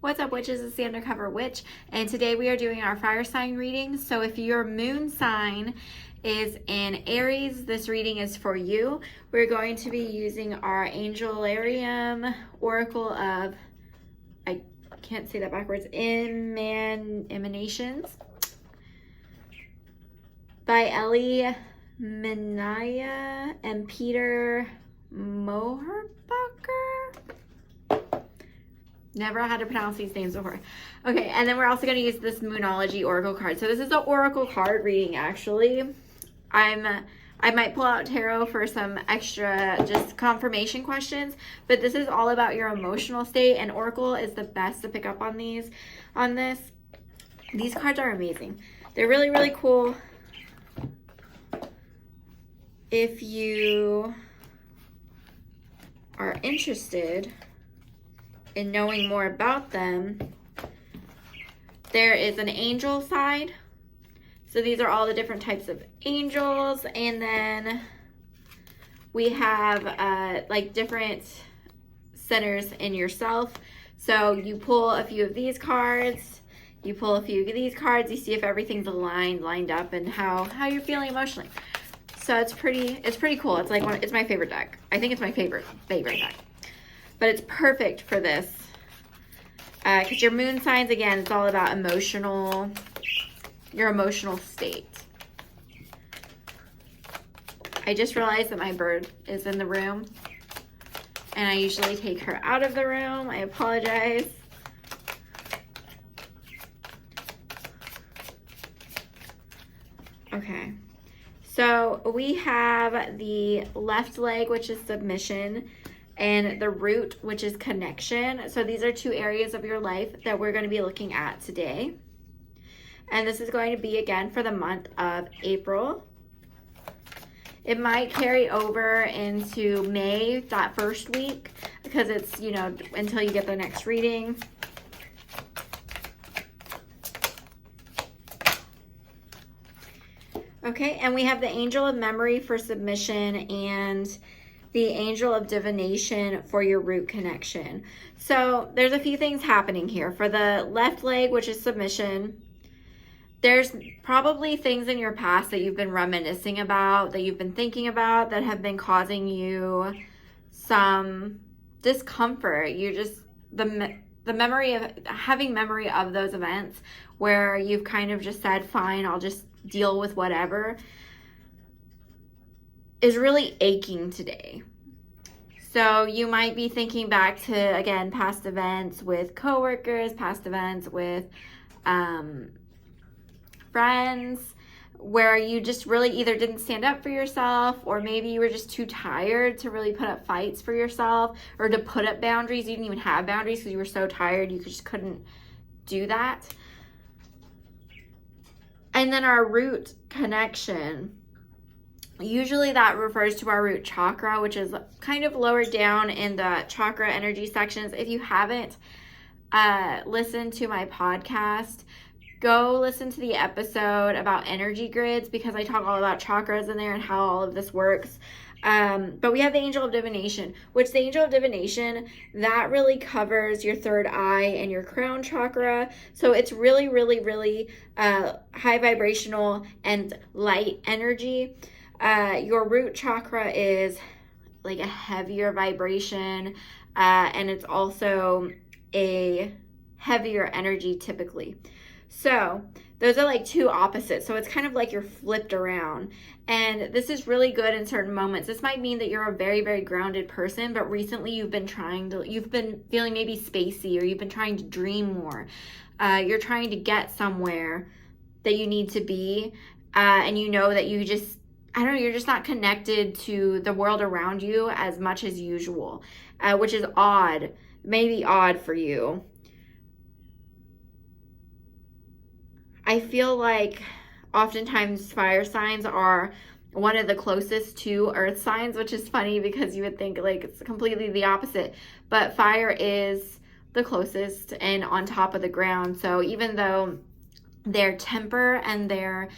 What's up, witches? It's the Undercover Witch, and today we are doing our fire sign reading. So if your moon sign is in Aries, this reading is for you. We're going to be using our Angelarium Oracle of, I can't say that backwards, Emanations by Ellie Minaya and Peter Moherbacher. Never had to pronounce these names before. Okay, and then we're also going to use this Moonology Oracle card. So this is an Oracle card reading, actually. I might pull out tarot for some extra just confirmation questions, but this is all about your emotional state, and Oracle is the best to pick up on this. These cards are amazing. They're really, really cool. If you are interested in knowing more about them, there is an angel side. So these are all the different types of angels, and then we have like different centers in yourself. So you pull a few of these cards, you pull a few of these cards, you see if everything's lined up, and how you're feeling emotionally. So it's pretty cool. It's like it's my favorite deck. I think it's my favorite deck. But it's perfect for this because your moon signs, again, it's all about your emotional state. I just realized that my bird is in the room, and I usually take her out of the room. I apologize. Okay, so we have the left leg, which is submission, and the root, which is connection. So these are two areas of your life that we're going to be looking at today. And this is going to be, again, for the month of April. It might carry over into May, that first week, because it's, until you get the next reading. Okay, and we have the angel of memory for submission and the angel of divination for your root connection. So there's a few things happening here. For the left leg, which is submission, there's probably things in your past that you've been reminiscing about, that you've been thinking about, that have been causing you some discomfort. The memory of having memory of those events where you've kind of just said, fine, I'll just deal with whatever, is really aching today. So you might be thinking back to, again, past events with coworkers, past events with friends, where you just really either didn't stand up for yourself, or maybe you were just too tired to really put up fights for yourself, or to put up boundaries. You didn't even have boundaries because you were so tired you just couldn't do that. And then our root connection, usually that refers to our root chakra, which is kind of lower down in the chakra energy sections. If you haven't listened to my podcast, go listen to the episode about energy grids, because I talk all about chakras in there and how all of this works. But we have the angel of divination, which the angel of divination, that really covers your third eye and your crown chakra. So it's really, really, really high vibrational and light energy. Your root chakra is like a heavier vibration, and it's also a heavier energy typically. So those are like two opposites. So it's kind of like you're flipped around. And this is really good in certain moments. This might mean that you're a very, very grounded person, but recently you've been feeling maybe spacey, or you've been trying to dream more. You're trying to get somewhere that you need to be. And you know that you're just not connected to the world around you as much as usual, which is odd, maybe odd for you. I feel like oftentimes fire signs are one of the closest to earth signs, which is funny because you would think like it's completely the opposite. But fire is the closest and on top of the ground. So even though their temper and their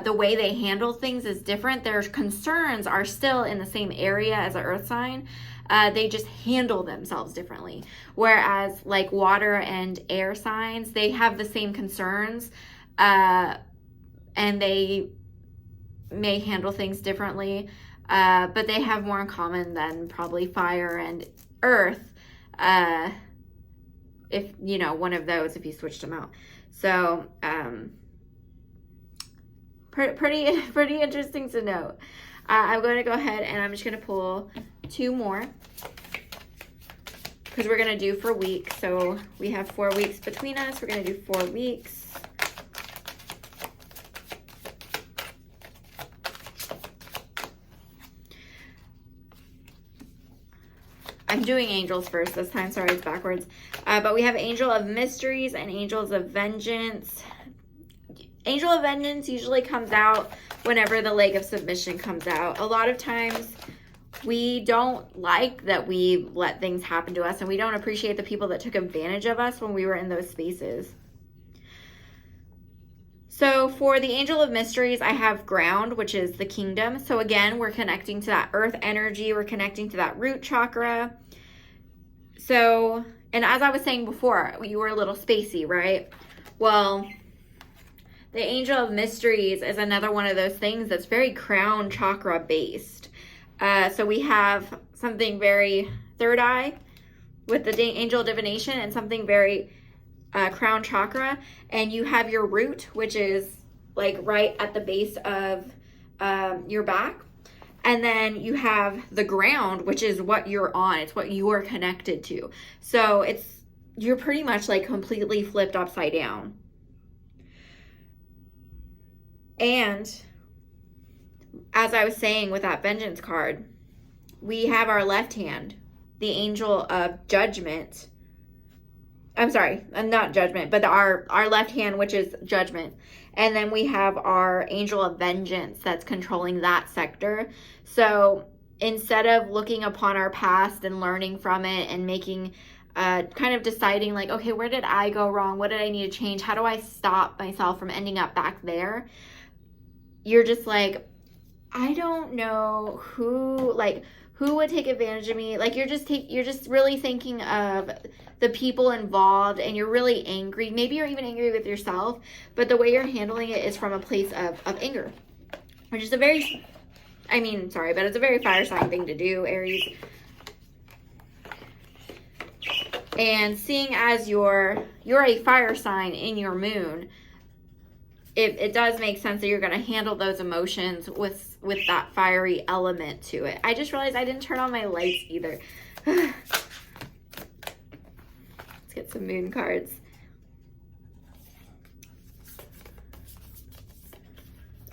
the way they handle things is different. Their concerns are still in the same area as an earth sign. They just handle themselves differently. Whereas like water and air signs, they have the same concerns, and they may handle things differently, but they have more in common than probably fire and earth, if, you know, one of those, if you switched them out. So, pretty interesting to note. I'm going to go ahead and I'm just going to pull 2 more because we're going to do for weeks. So we have 4 weeks between us. We're going to do 4 weeks. I'm doing angels first this time. Sorry, it's backwards. But we have Angel of Mysteries and Angels of Vengeance. Angel of Vengeance usually comes out whenever the Lake of Submission comes out. A lot of times we don't like that we let things happen to us, and we don't appreciate the people that took advantage of us when we were in those spaces. So for the Angel of Mysteries, I have Ground, which is the kingdom. So again, we're connecting to that earth energy. We're connecting to that root chakra. So, and as I was saying before, you were a little spacey, right? Well, the Angel of Mysteries is another one of those things that's very crown chakra based. So we have something very third eye with the Angel of Divination, and something very crown chakra, and you have your root, which is like right at the base of your back, and then you have the ground, which is what you're on. It's what you are connected to. So you're pretty much like completely flipped upside down. And as I was saying with that Vengeance card, we have our left hand, the Angel of Judgment. I'm sorry, not Judgment, but our left hand, which is Judgment. And then we have our Angel of Vengeance that's controlling that sector. So instead of looking upon our past and learning from it and making, kind of deciding like, okay, where did I go wrong? What did I need to change? How do I stop myself from ending up back there? You're just like, I don't know who would take advantage of me. Like you're just really thinking of the people involved, and you're really angry. Maybe you're even angry with yourself, but the way you're handling it is from a place of anger, which is but it's a very fire sign thing to do, Aries. And seeing as you're a fire sign in your moon, it does make sense that you're going to handle those emotions with that fiery element to it. I just realized I didn't turn on my lights either. Let's get some moon cards.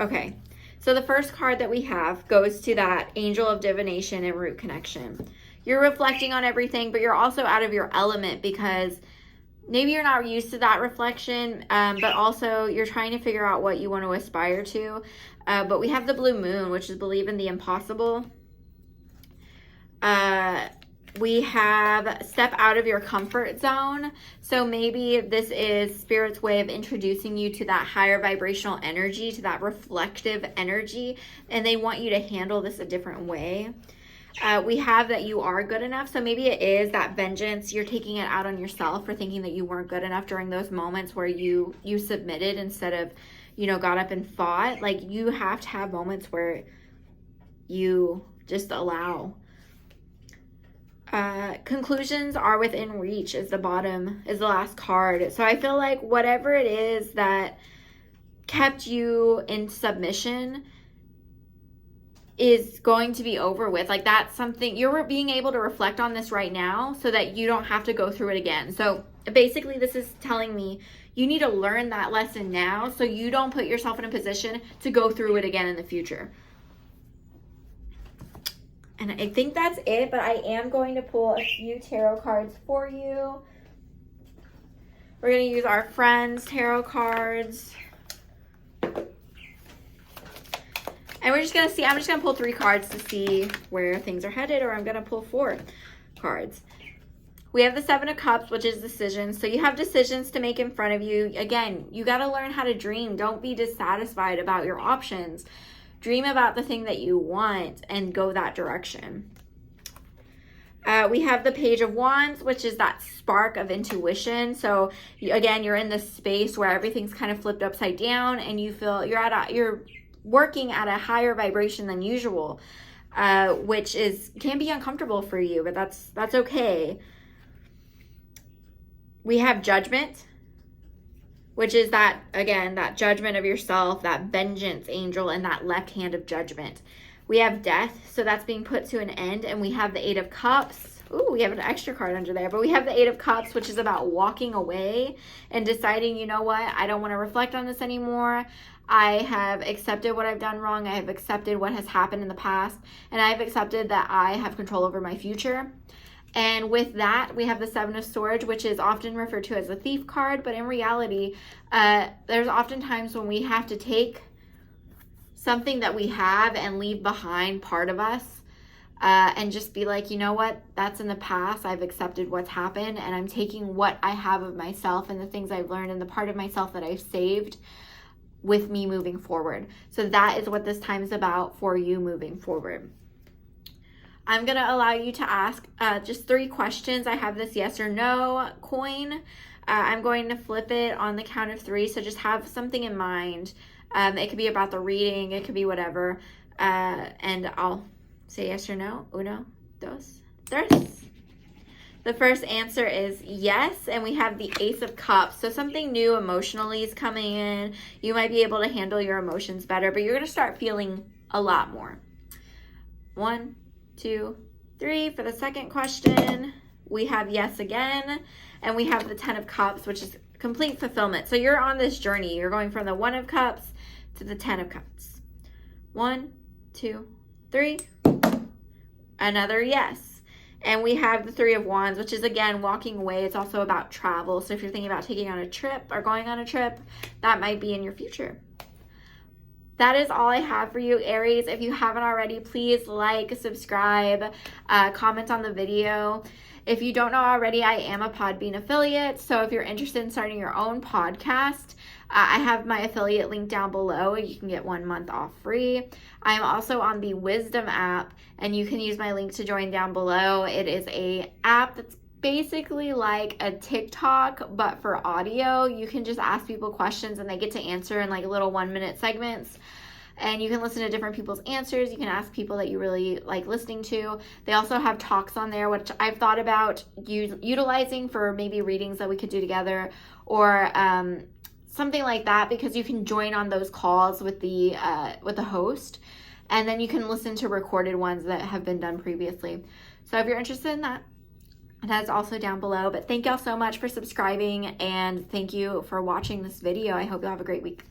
Okay, so the first card that we have goes to that Angel of Divination and Root Connection. You're reflecting on everything, but you're also out of your element because maybe you're not used to that reflection, but also you're trying to figure out what you want to aspire to. But we have the blue moon, which is believe in the impossible. We have step out of your comfort zone. So maybe this is Spirit's way of introducing you to that higher vibrational energy, to that reflective energy, and they want you to handle this a different way. We have that you are good enough. So maybe it is that vengeance. You're taking it out on yourself for thinking that you weren't good enough during those moments where you submitted instead of, got up and fought. Like you have to have moments where you just allow. Conclusions are within reach is the last card. So I feel like whatever it is that kept you in submission is going to be over with. Like that's something you're being able to reflect on this right now so that you don't have to go through it again. So basically this is telling me you need to learn that lesson now so you don't put yourself in a position to go through it again in the future. And I think that's it, but I am going to pull a few tarot cards for you. We're going to use our friends' tarot cards. And we're just going to see, I'm just going to pull 3 cards to see where things are headed, or I'm going to pull 4 cards. We have the Seven of Cups, which is decisions. So you have decisions to make in front of you. Again, you got to learn how to dream. Don't be dissatisfied about your options. Dream about the thing that you want and go that direction. We have the Page of Wands, which is that spark of intuition. So again, you're in this space where everything's kind of flipped upside down, and you feel you're working at a higher vibration than usual, which can be uncomfortable for you, but that's okay. We have Judgment, which is that, again, that judgment of yourself, that vengeance angel, and that left hand of judgment. We have Death, so that's being put to an end. And we have the Eight of Cups. Ooh, we have an extra card under there. But we have the Eight of Cups, which is about walking away and deciding, you know what, I don't want to reflect on this anymore. I have accepted what I've done wrong. I have accepted what has happened in the past. And I have accepted that I have control over my future. And with that, we have the Seven of Swords, which is often referred to as a thief card. But in reality, there's often times when we have to take something that we have and leave behind part of us, and just be like, you know what, that's in the past. I've accepted what's happened, and I'm taking what I have of myself and the things I've learned and the part of myself that I've saved with me moving forward. So that is what this time is about for you moving forward. I'm going to allow you to ask just 3 questions. I have this yes or no coin. I'm going to flip it on the count of 3, so just have something in mind. It could be about the reading, it could be whatever, and I'll say yes or no. Uno, dos, tres. The first answer is yes, and we have the Ace of Cups. So something new emotionally is coming in. You might be able to handle your emotions better, but you're going to start feeling a lot more. 1, 2, 3. For the second question, we have yes again, and we have the 10 of Cups, which is complete fulfillment. So you're on this journey. You're going from the 1 of Cups to the 10 of Cups. 1, 2, 3. Another yes. And we have the 3 of Wands, which is, again, walking away. It's also about travel. So if you're thinking about taking on a trip or going on a trip, that might be in your future. That is all I have for you, Aries. If you haven't already, please like, subscribe, comment on the video. If you don't know already, I am a Podbean affiliate. So if you're interested in starting your own podcast, I have my affiliate link down below. You can get 1 month off free. I'm also on the Wisdom app, and you can use my link to join down below. It is a app that's basically like a TikTok, but for audio. You can just ask people questions, and they get to answer in like little 1-minute segments. And you can listen to different people's answers. You can ask people that you really like listening to. They also have talks on there, which I've thought about utilizing for maybe readings that we could do together, or something like that, because you can join on those calls with the host, and then you can listen to recorded ones that have been done previously. So if you're interested in that, that's also down below. But thank y'all so much for subscribing, and thank you for watching this video. I hope you have a great week.